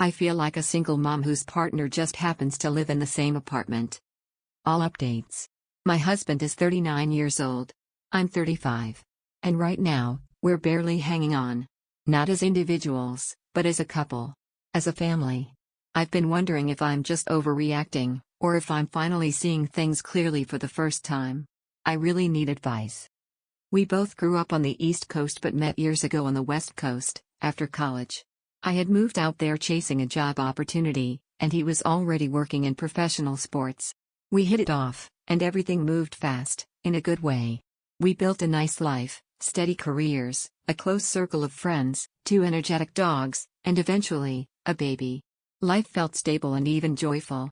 I feel like a single mom whose partner just happens to live in the same apartment. All updates. My husband is 39 years old. I'm 35. And right now, we're barely hanging on. Not as individuals, but as a couple. As a family. I've been wondering if I'm just overreacting, or if I'm finally seeing things clearly for the first time. I really need advice. We both grew up on the East Coast but met years ago on the West Coast, after college. I had moved out there chasing a job opportunity, and he was already working in professional sports. We hit it off, and everything moved fast, in a good way. We built a nice life, steady careers, a close circle of friends, 2 energetic dogs, and eventually, a baby. Life felt stable and even joyful.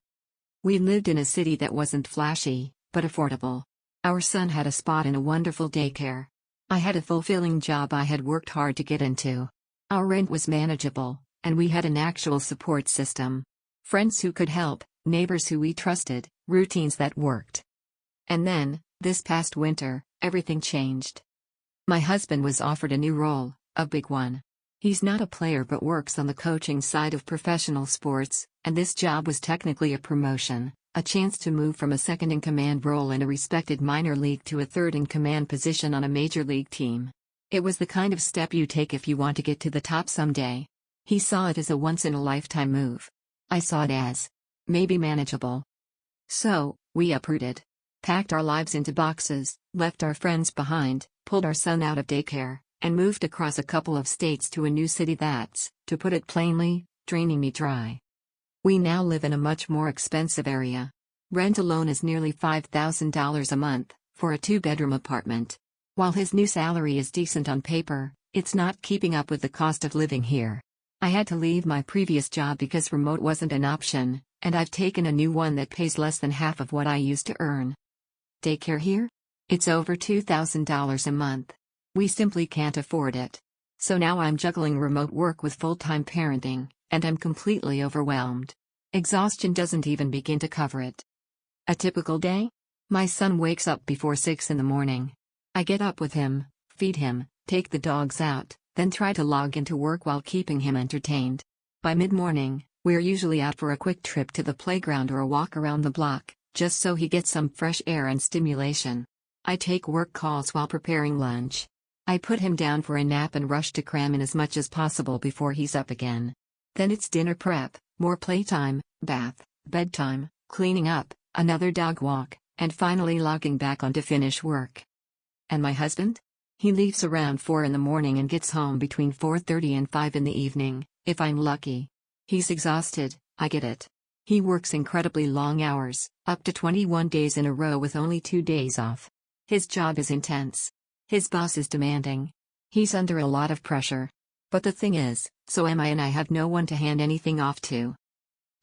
We lived in a city that wasn't flashy, but affordable. Our son had a spot in a wonderful daycare. I had a fulfilling job I had worked hard to get into. Our rent was manageable, and we had an actual support system. Friends who could help, neighbors who we trusted, routines that worked. And then, this past winter, everything changed. My husband was offered a new role, a big one. He's not a player but works on the coaching side of professional sports, and this job was technically a promotion, a chance to move from a second-in-command role in a respected minor league to a third-in-command position on a major league team. It was the kind of step you take if you want to get to the top someday. He saw it as a once-in-a-lifetime move. I saw it as maybe manageable. So, we uprooted. Packed our lives into boxes, left our friends behind, pulled our son out of daycare, and moved across a couple of states to a new city that's, to put it plainly, draining me dry. We now live in a much more expensive area. Rent alone is nearly $5,000 a month, for a 2-bedroom apartment. While his new salary is decent on paper, it's not keeping up with the cost of living here. I had to leave my previous job because remote wasn't an option, and I've taken a new one that pays less than half of what I used to earn. Daycare here? It's over $2,000 a month. We simply can't afford it. So now I'm juggling remote work with full-time parenting, and I'm completely overwhelmed. Exhaustion doesn't even begin to cover it. A typical day? My son wakes up before 6 in the morning. I get up with him, feed him, take the dogs out, then try to log into work while keeping him entertained. By mid-morning, we're usually out for a quick trip to the playground or a walk around the block, just so he gets some fresh air and stimulation. I take work calls while preparing lunch. I put him down for a nap and rush to cram in as much as possible before he's up again. Then it's dinner prep, more playtime, bath, bedtime, cleaning up, another dog walk, and finally logging back on to finish work. And my husband? He leaves around 4 in the morning and gets home between 4:30 and 5 in the evening, if I'm lucky. He's exhausted, I get it. He works incredibly long hours, up to 21 days in a row with only 2 days off. His job is intense. His boss is demanding. He's under a lot of pressure. But the thing is, so am I, and I have no one to hand anything off to.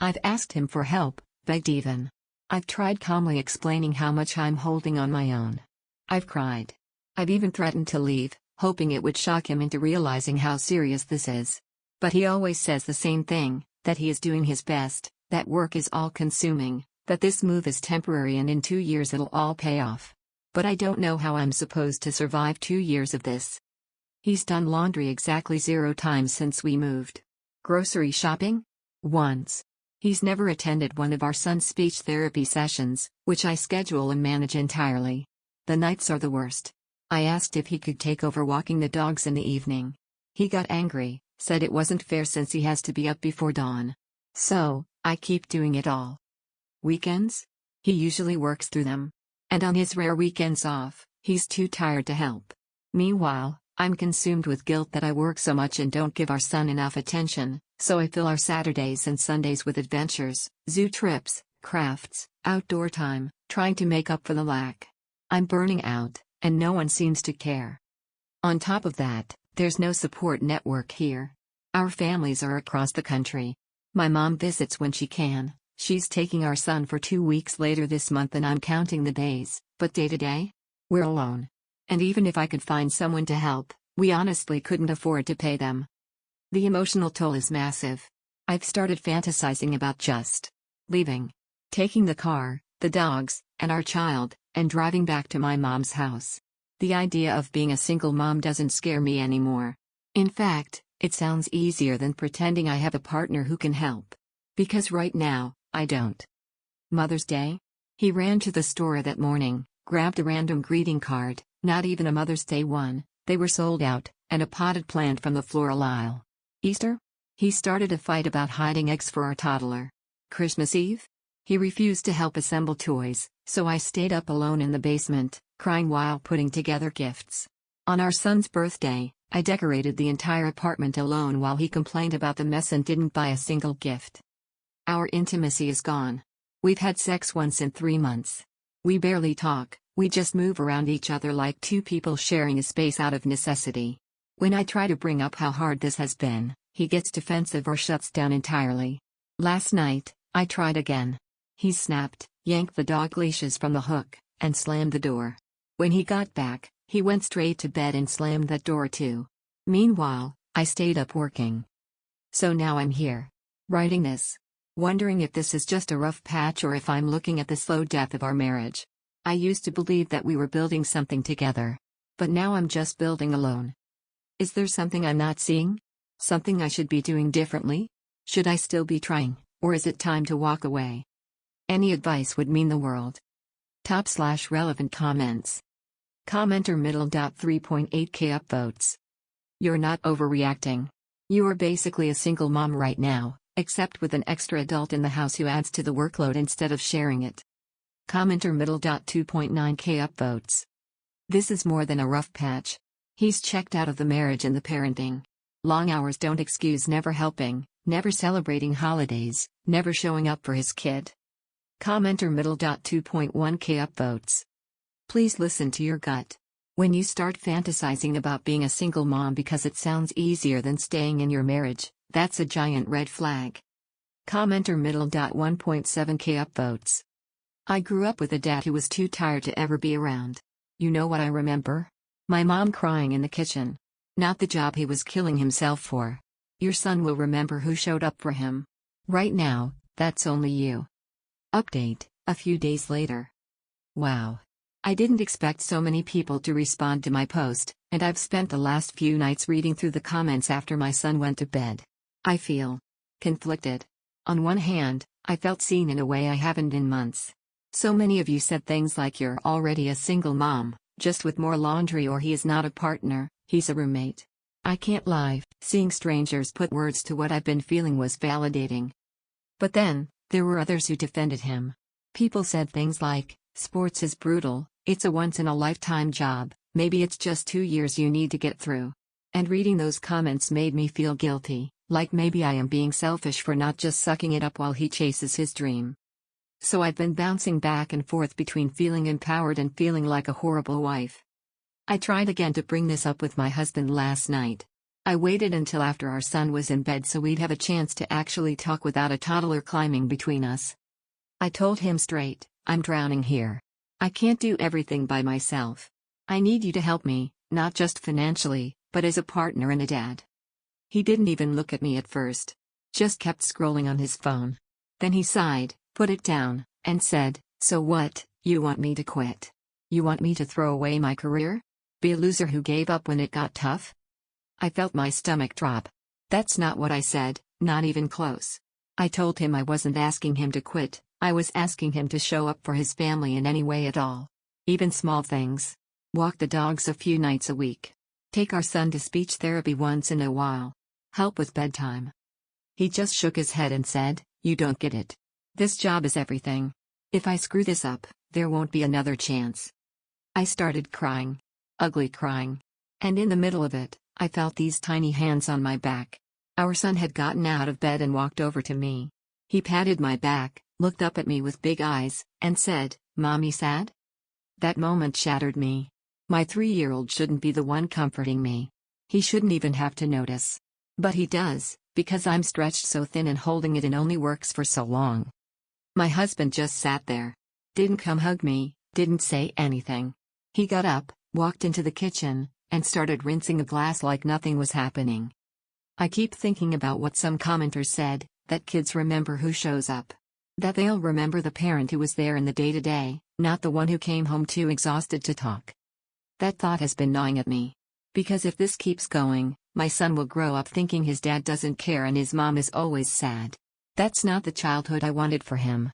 I've asked him for help, begged even. I've tried calmly explaining how much I'm holding on my own. I've cried. I've even threatened to leave, hoping it would shock him into realizing how serious this is. But he always says the same thing, that he is doing his best, that work is all-consuming, that this move is temporary and in 2 years it'll all pay off. But I don't know how I'm supposed to survive 2 years of this. He's done laundry exactly 0 times since we moved. Grocery shopping? Once. He's never attended one of our son's speech therapy sessions, which I schedule and manage entirely. The nights are the worst. I asked if he could take over walking the dogs in the evening. He got angry, said it wasn't fair since he has to be up before dawn. So, I keep doing it all. Weekends? He usually works through them. And on his rare weekends off, he's too tired to help. Meanwhile, I'm consumed with guilt that I work so much and don't give our son enough attention, so I fill our Saturdays and Sundays with adventures, zoo trips, crafts, outdoor time, trying to make up for the lack. I'm burning out, and no one seems to care. On top of that, there's no support network here. Our families are across the country. My mom visits when she can. She's taking our son for 2 weeks later this month and I'm counting the days, but day to day? We're alone. And even if I could find someone to help, we honestly couldn't afford to pay them. The emotional toll is massive. I've started fantasizing about just leaving. Taking the car, the dogs, and our child, and driving back to my mom's house. The idea of being a single mom doesn't scare me anymore. In fact, It sounds easier than pretending I have a partner who can help. Because right now, I don't. Mother's Day? He ran to the store that morning, grabbed a random greeting card, not even a Mother's Day one, they were sold out, and a potted plant from the floral aisle. Easter? He started a fight about hiding eggs for our toddler. Christmas Eve? He refused to help assemble toys, so I stayed up alone in the basement, crying while putting together gifts. On our son's birthday, I decorated the entire apartment alone while he complained about the mess and didn't buy a single gift. Our intimacy is gone. We've had sex once in 3 months. We barely talk, we just move around each other like two people sharing a space out of necessity. When I try to bring up how hard this has been, he gets defensive or shuts down entirely. Last night, I tried again. He snapped, yanked the dog leashes from the hook, and slammed the door. When he got back, he went straight to bed and slammed that door too. Meanwhile, I stayed up working. So now I'm here, writing this. Wondering if this is just a rough patch or if I'm looking at the slow death of our marriage. I used to believe that we were building something together. But now I'm just building alone. Is there something I'm not seeing? Something I should be doing differently? Should I still be trying, or is it time to walk away? Any advice would mean the world. Top/relevant comments. Commenter middle. 3.8k upvotes. You're not overreacting. You are basically a single mom right now, except with an extra adult in the house who adds to the workload instead of sharing it. Commenter middle. 2.9k upvotes. This is more than a rough patch. He's checked out of the marriage and the parenting. Long hours don't excuse never helping, never celebrating holidays, never showing up for his kid. Commenter middle. 2.1k upvotes. Please listen to your gut. When you start fantasizing about being a single mom because it sounds easier than staying in your marriage, that's a giant red flag. Commenter middle. 1.7k upvotes. I grew up with a dad who was too tired to ever be around. You know what I remember? My mom crying in the kitchen. Not the job he was killing himself for. Your son will remember who showed up for him. Right now, that's only you. Update, a few days later. Wow. I didn't expect so many people to respond to my post, and I've spent the last few nights reading through the comments after my son went to bed. I feel conflicted. On one hand, I felt seen in a way I haven't in months. So many of you said things like you're already a single mom, just with more laundry, or he is not a partner, he's a roommate. I can't lie, seeing strangers put words to what I've been feeling was validating. But then, there were others who defended him. People said things like, sports is brutal, it's a once-in-a-lifetime job, maybe it's just 2 years you need to get through. And reading those comments made me feel guilty, like maybe I am being selfish for not just sucking it up while he chases his dream. So I've been bouncing back and forth between feeling empowered and feeling like a horrible wife. I tried again to bring this up with my husband last night. I waited until after our son was in bed so we'd have a chance to actually talk without a toddler climbing between us. I told him straight, I'm drowning here. I can't do everything by myself. I need you to help me, not just financially, but as a partner and a dad. He didn't even look at me at first. Just kept scrolling on his phone. Then he sighed, put it down, and said, "So what, you want me to quit? You want me to throw away my career? Be a loser who gave up when it got tough?" I felt my stomach drop. That's not what I said, not even close. I told him I wasn't asking him to quit, I was asking him to show up for his family in any way at all. Even small things. Walk the dogs a few nights a week. Take our son to speech therapy once in a while. Help with bedtime. He just shook his head and said, "You don't get it. This job is everything. If I screw this up, there won't be another chance." I started crying. Ugly crying. And in the middle of it, I felt these tiny hands on my back. Our son had gotten out of bed and walked over to me. He patted my back, looked up at me with big eyes, and said, "Mommy sad?" That moment shattered me. My 3-year-old shouldn't be the one comforting me. He shouldn't even have to notice. But he does, because I'm stretched so thin and holding it in only works for so long. My husband just sat there. Didn't come hug me, didn't say anything. He got up, walked into the kitchen, and started rinsing a glass like nothing was happening. I keep thinking about what some commenters said, that kids remember who shows up. That they'll remember the parent who was there in the day-to-day, not the one who came home too exhausted to talk. That thought has been gnawing at me. Because if this keeps going, My son will grow up thinking his dad doesn't care and his mom is always sad. That's not the childhood I wanted for him.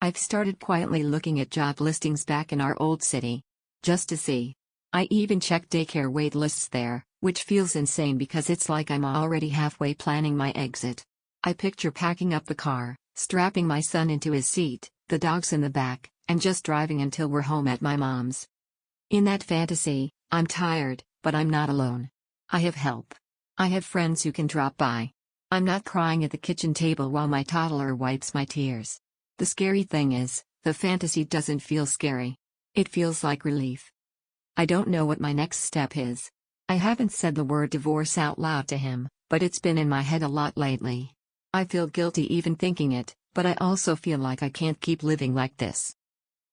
I've started quietly looking at job listings back in our old city. Just to see. I even checked daycare wait lists there, which feels insane because it's like I'm already halfway planning my exit. I picture packing up the car, strapping my son into his seat, the dogs in the back, and just driving until we're home at my mom's. In that fantasy, I'm tired, but I'm not alone. I have help. I have friends who can drop by. I'm not crying at the kitchen table while my toddler wipes my tears. The scary thing is, the fantasy doesn't feel scary. It feels like relief. I don't know what my next step is. I haven't said the word divorce out loud to him, but it's been in my head a lot lately. I feel guilty even thinking it, but I also feel like I can't keep living like this.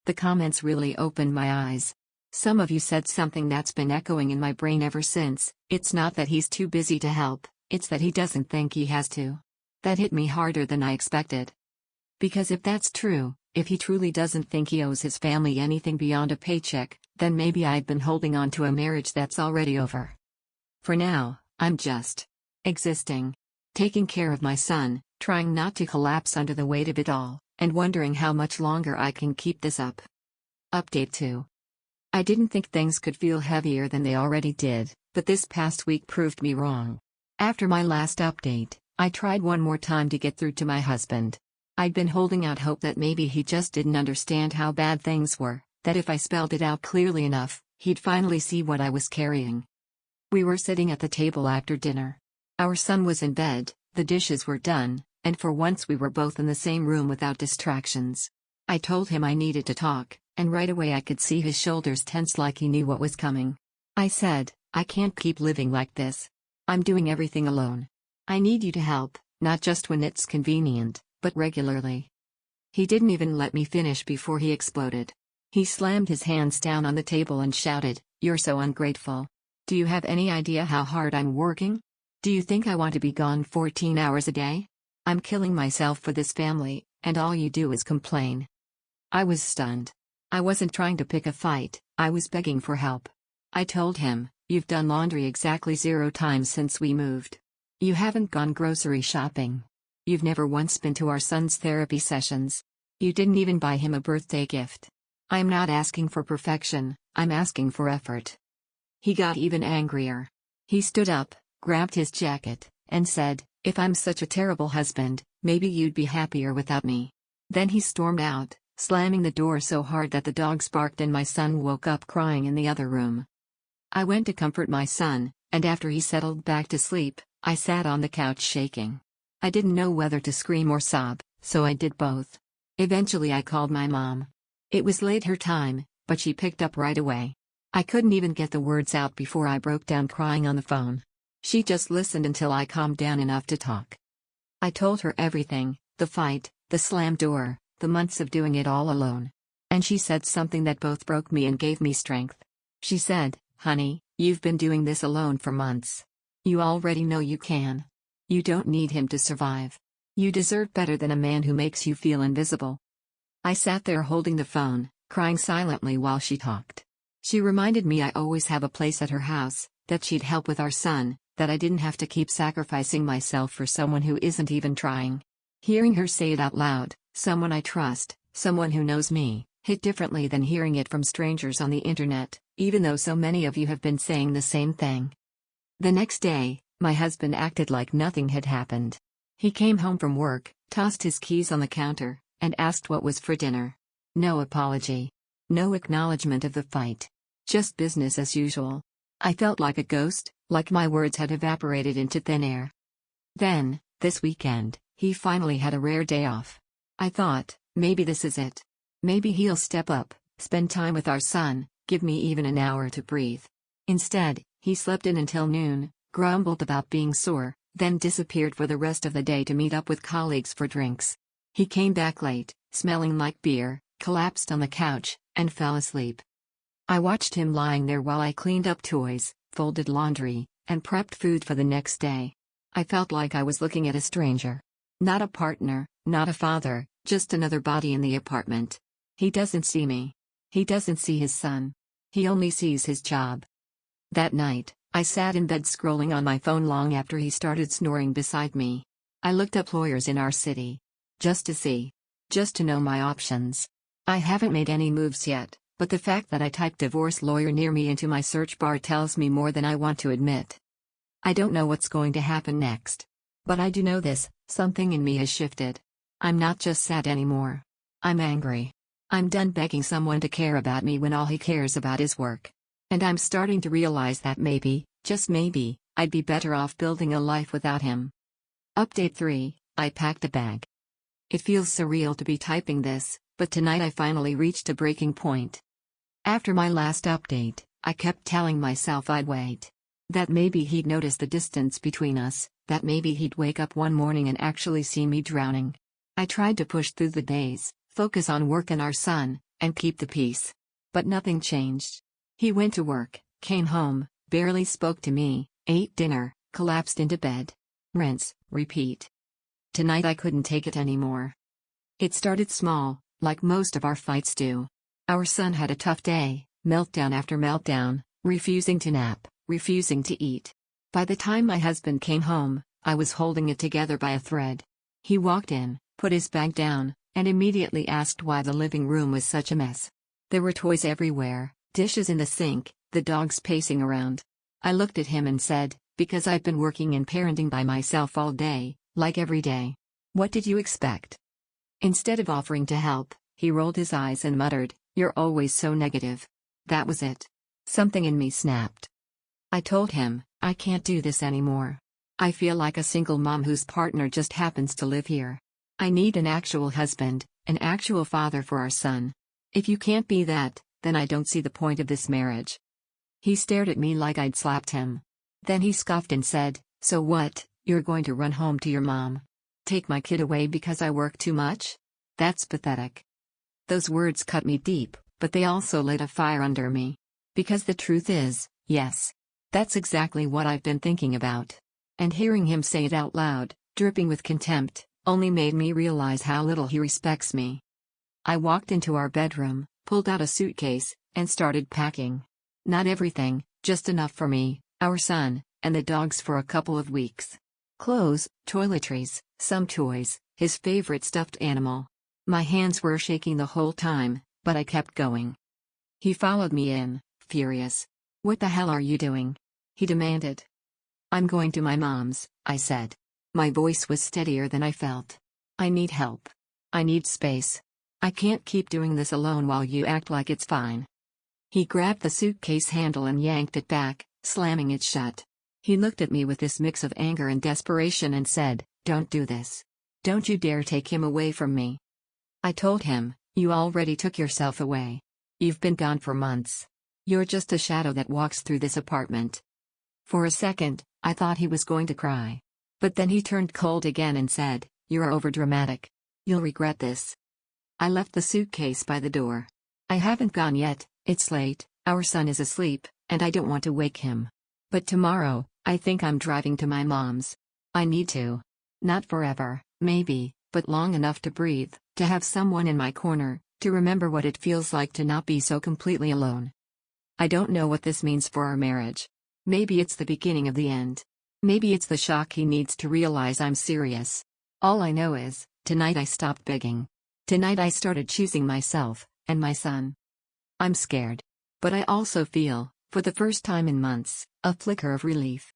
The comments really opened my eyes. Some of you said something that's been echoing in my brain ever since. It's not that he's too busy to help, it's that he doesn't think he has to. That hit me harder than I expected. Because if that's true, if he truly doesn't think he owes his family anything beyond a paycheck, then maybe I've been holding on to a marriage that's already over. For now, I'm just existing. Taking care of my son, trying not to collapse under the weight of it all, and wondering how much longer I can keep this up. Update 2. I didn't think things could feel heavier than they already did, but this past week proved me wrong. After my last update, I tried one more time to get through to my husband. I'd been holding out hope that maybe he just didn't understand how bad things were, that if I spelled it out clearly enough, he'd finally see what I was carrying. We were sitting at the table after dinner. Our son was in bed, the dishes were done, and for once we were both in the same room without distractions. I told him I needed to talk, and right away I could see his shoulders tense like he knew what was coming. I said, I can't keep living like this. I'm doing everything alone. I need you to help, not just when it's convenient, but regularly. He didn't even let me finish before he exploded. He slammed his hands down on the table and shouted, "You're so ungrateful. Do you have any idea how hard I'm working? Do you think I want to be gone 14 hours a day? I'm killing myself for this family, and all you do is complain." I was stunned. I wasn't trying to pick a fight, I was begging for help. I told him, "You've done laundry exactly 0 times since we moved. You haven't gone grocery shopping. You've never once been to our son's therapy sessions. You didn't even buy him a birthday gift. I'm not asking for perfection, I'm asking for effort." He got even angrier. He stood up, grabbed his jacket, and said, "If I'm such a terrible husband, maybe you'd be happier without me." Then he stormed out, slamming the door so hard that the dogs barked and my son woke up crying in the other room. I went to comfort my son, and after he settled back to sleep, I sat on the couch shaking. I didn't know whether to scream or sob, so I did both. Eventually I called my mom. It was late her time, but she picked up right away. I couldn't even get the words out before I broke down crying on the phone. She just listened until I calmed down enough to talk. I told her everything, the fight, the slammed door, the months of doing it all alone. And she said something that both broke me and gave me strength. She said, "Honey, you've been doing this alone for months. You already know you can. You don't need him to survive. You deserve better than a man who makes you feel invisible." I sat there holding the phone, crying silently while she talked. She reminded me I always have a place at her house, that she'd help with our son, that I didn't have to keep sacrificing myself for someone who isn't even trying. Hearing her say it out loud, someone I trust, someone who knows me, hit differently than hearing it from strangers on the internet, even though so many of you have been saying the same thing. The next day, my husband acted like nothing had happened. He came home from work, tossed his keys on the counter, and asked what was for dinner. No apology. No acknowledgement of the fight. Just business as usual. I felt like a ghost, like my words had evaporated into thin air. Then, this weekend, he finally had a rare day off. I thought, maybe this is it. Maybe he'll step up, spend time with our son, give me even an hour to breathe. Instead, he slept in until noon, grumbled about being sore, then disappeared for the rest of the day to meet up with colleagues for drinks. He came back late, smelling like beer, collapsed on the couch, and fell asleep. I watched him lying there while I cleaned up toys, folded laundry, and prepped food for the next day. I felt like I was looking at a stranger. Not a partner, not a father, just another body in the apartment. He doesn't see me. He doesn't see his son. He only sees his job. That night, I sat in bed scrolling on my phone long after he started snoring beside me. I looked up lawyers in our city. Just to see. Just to know my options. I haven't made any moves yet, but the fact that I typed divorce lawyer near me into my search bar tells me more than I want to admit. I don't know what's going to happen next. But I do know this, something in me has shifted. I'm not just sad anymore. I'm angry. I'm done begging someone to care about me when all he cares about is work. And I'm starting to realize that maybe, just maybe, I'd be better off building a life without him. Update 3, I packed a bag. It feels surreal to be typing this, but tonight I finally reached a breaking point. After my last update, I kept telling myself I'd wait. That maybe he'd notice the distance between us, that maybe he'd wake up one morning and actually see me drowning. I tried to push through the days, focus on work and our son, and keep the peace. But nothing changed. He went to work, came home, barely spoke to me, ate dinner, collapsed into bed. Rinse, repeat. Tonight I couldn't take it anymore. It started small, like most of our fights do. Our son had a tough day, meltdown after meltdown, refusing to nap, refusing to eat. By the time my husband came home, I was holding it together by a thread. He walked in, put his bag down, and immediately asked why the living room was such a mess. There were toys everywhere, dishes in the sink, the dogs pacing around. I looked at him and said, because I've been working and parenting by myself all day, like every day. What did you expect? Instead of offering to help, he rolled his eyes and muttered, "You're always so negative." That was it. Something in me snapped. I told him, I can't do this anymore. I feel like a single mom whose partner just happens to live here. I need an actual husband, an actual father for our son. If you can't be that, then I don't see the point of this marriage. He stared at me like I'd slapped him. Then he scoffed and said, "So what, you're going to run home to your mom? Take my kid away because I work too much? That's pathetic." Those words cut me deep, but they also lit a fire under me. Because the truth is, yes. That's exactly what I've been thinking about. And hearing him say it out loud, dripping with contempt, only made me realize how little he respects me. I walked into our bedroom, pulled out a suitcase, and started packing. Not everything, just enough for me, our son, and the dogs for a couple of weeks. Clothes, toiletries, some toys, his favorite stuffed animal. My hands were shaking the whole time, but I kept going. He followed me in, furious. "What the hell are you doing?" he demanded. "I'm going to my mom's," I said. My voice was steadier than I felt. "I need help. I need space. I can't keep doing this alone while you act like it's fine." He grabbed the suitcase handle and yanked it back, slamming it shut. He looked at me with this mix of anger and desperation and said, "Don't do this. Don't you dare take him away from me." I told him, "You already took yourself away. You've been gone for months. You're just a shadow that walks through this apartment." For a second, I thought he was going to cry. But then he turned cold again and said, "You're overdramatic. You'll regret this." I left the suitcase by the door. "I haven't gone yet, it's late, our son is asleep, and I don't want to wake him. But tomorrow, I think I'm driving to my mom's. I need to. Not forever, maybe, but long enough to breathe, to have someone in my corner, to remember what it feels like to not be so completely alone. I don't know what this means for our marriage. Maybe it's the beginning of the end. Maybe it's the shock he needs to realize I'm serious. All I know is, tonight I stopped begging. Tonight I started choosing myself, and my son. I'm scared. But I also feel, for the first time in months, a flicker of relief.